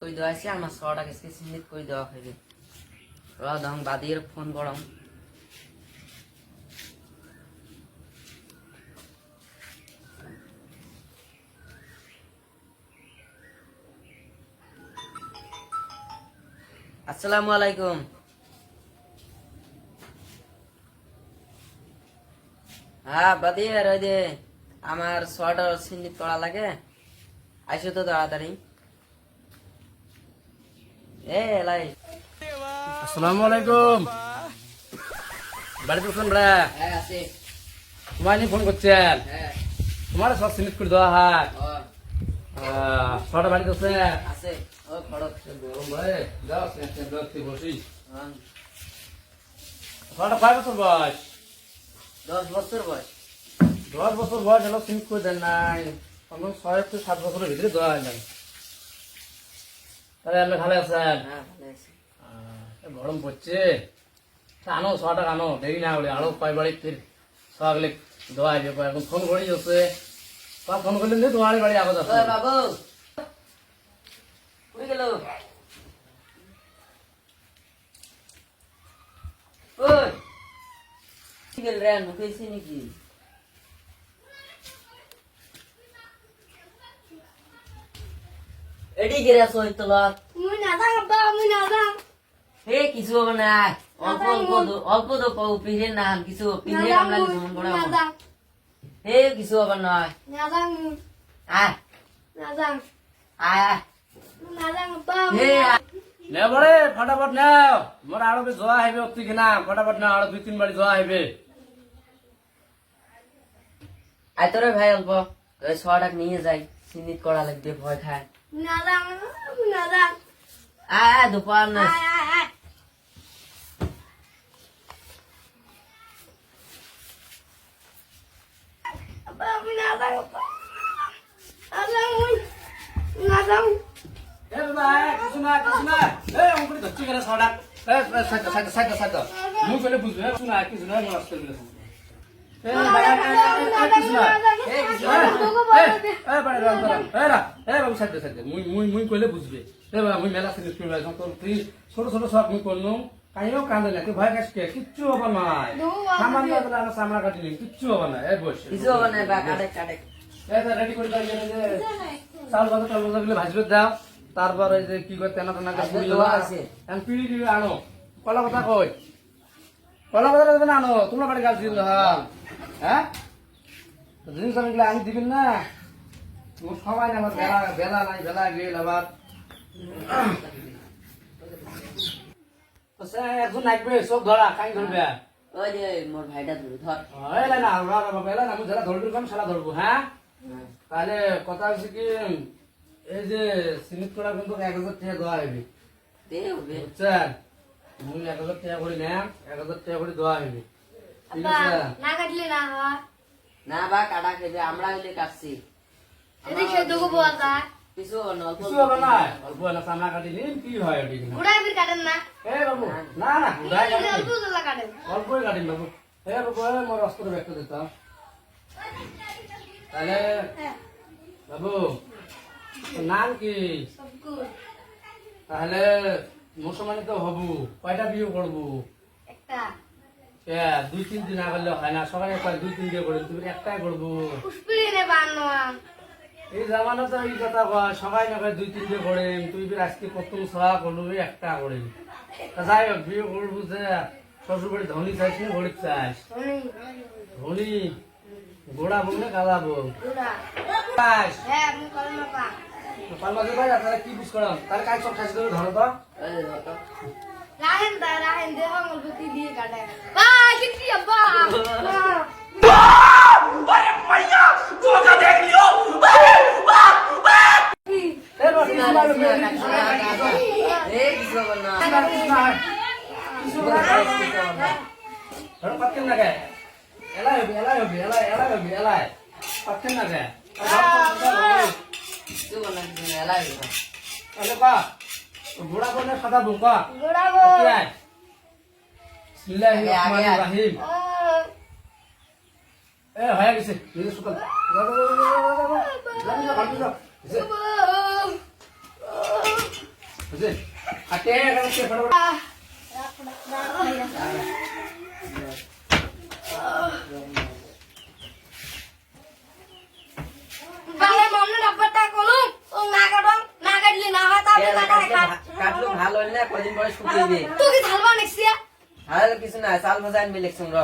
কই দেওয়া আছে আমার 100 টাকা সিমিট কই দেওয়া হইবে ওরা দাম বাদির ফোন করম আসসালামু আলাইকুম হ্যাঁ বাদির ওই যে আমার 100 টাকা সিমিট করা লাগে আইসো তো তাড়াতাড়ি লাই আসসালামু আলাইকুম বাড়িতে শুন রে হ্যাঁ আছে তোমার ফোন করছেন হ্যাঁ তোমার সব সিমিট করে দেওয়া হয় ও ছটা বাড়িতে আছে আছে ও খড়ক গরম ভাই যাও দেখতে বসি হ্যাঁ, ছটা 5 বছর বয়স 10 বছর বয়স 10 বছর বয়স হলো সিমিট করে দেন নাই তখন 6 থেকে 7 বছরের ভিতরে দেওয়া হয় নাই তাহলে আপনি ভালো আছেন হ্যাঁ ভালো আছে গরম পড়ছে আনো ছটা আনো দেরি না হলে আরো কয় বাড়ি ফির সবাই দেওয়া হবে এখন ফোন করি হচ্ছে সব ফোন করলেন যে তোমার বাড়ি আবার ওই আছে বাবু কই গেল ওই কি গেল রে নুকেছি নাকি এডি গেরা সই তোলা মুই নাদাং আব্বা মুই নাদাং হে কিছু হবে না অল্প তো পাও পিহে না কিছু পিহে আমরা জীবন বড় নাদাং হে কিছু হবে না নাদাং আয় নাদাং আয় নাদাং আব্বা হে নে বড়ে ফটাফট নাও মোর আরো বেশ জোয়া হইবে অতি কিনা ফটাফট নাও আরো 2-3 বাড়ি জোয়া হইবে আয় তোরে ভাই অল্প ওই 100 টাকা নিয়ে যাই সিনিট করা লাগবে ভয় খায় নাদাং নাদাং আয় আয় দুপার না আয় আয় আয় আব্বা মুই নাদাং আব্বা নাদাং মুই নাদাং এ বাবা কিছু না এ অঙ্কুরি ধরছি কেন ছটা এ সাইড মুই কইলে বুঝবে শুনা কিছু না মোর আসতে দিলে এ বাবা কিছু না হে কিছু এ বাড়ি বাবু সাইড মুই কইলে বুঝবে এ বাবা মুই মেলা সিরিজ করে লাগাম তোর তুই ছোট ছোট সব মুই করনু কাইও কান্দে না তুই ভয় কাশকে কিচ্ছু হবে না সামান্য বলা না সামরা কাটি নি কিচ্ছু হবে না এ বস কিছু হবে না বা কাটে কাটে এ রেডি করে দাও যে চাল বাজার গুলো ভাজবে দাও তারপর এই যে কি করে তেনা তেনা পুরি দেওয়া আছে। এখন পিড়ি দিবে আনো কলা কথা কই কলা কথা দেবে না আনো তোমরা বাড়ি গাছ দিন হ্যাঁ জিনিস আমি আনি দিবেন না তোমার সবাই আমার বেলা বেলা নাই বেলা গেল আবার একজন লাগবে সব ধরা কাই ধরবে ওই যে মোর ভাইটা ধরে ধর এলা না বাবা এলা না আমি যারা ধরবি কাম সারা ধরবো হ্যাঁ তাহলে কথা হচ্ছে কি এই যে সিমিট করা কিন্তু 1000 টাকা দেওয়া হবে দে হবে বুঝছেন মুই 1000 টাকা করে নেম 1000 টাকা করে দেওয়া হবে ঠিক আব্বা আছে না কাটলে না হয় না বা কাটা খেবে আমরা হইলে কাটছি এদিকে সে দুগো বলতা কিছু হবে না অল্প কিছু হবে না অল্প না সামনা কাটি নিন কি হয় ওটি কিনা গুড়াই বির কাটেন না এ বাবু না না উড়াই কাটি অল্প জলা কাটেন অল্পই কাটিন বাবু এ বাবু মোর অস্ত্র ব্যক্ত দিতাম তাহলে বাবু তোর নাম কি সবগুর তাহলে মুসলমানি তো হবু কয়টা বিয়ে করবো একটা 2-3 দিন আগলে হয় না সকালে 2-3 দিয়ে করে তুমি একটাই করবো পুষ্পিড়ি নে বানোয়া এই জামানা তো এই কথা কয় সবাই না 2-3 দিয়ে করে তুই বি আজকে প্রথম সহা করবো একটা করে তা যাই হোক বিয়ে করবো যে শ্বশুর বাড়ি ধনী চাইছি না গরিব চাইছ ধনি ধনী গোড়া বউ না কালা বউ গুড়া চাইছ হ্যাঁ আমি কলমা পা পালমাজে ভাই আপনারা কি বুঝ করেন তার কাজ সব ঠাস করে ধরো তো এই ধর তো রাহেন দে আমার গতি দিয়ে কাটে বা কিতি আব্বা এ বাবা কিছু না হলো, এই কিছু হবে না কিছু না ধরো পাচ্ছেন না কে এলাই পাচ্ছেন না কে কিছু হবে না এলাই হবে তাহলে পা বুড়া বনে সাদা বুকা গুড়া গো বিসমিল্লাহির রহমানির রহিম ও এ হয়ে গেছে নিজে সকাল বুঝলি আর কে এখন কে ফটাফট বাবা মনে নাম্বারটা কলম ও না কাটলি না হয় তাহলে কাটাই খা কাটলো ভালো হইলে না কদিন পরে শুকিয়ে দিবে তুই কি ঝালবা নেক্সিয়া আর কিছু না চাল ভাজা আনবি লেখছুন র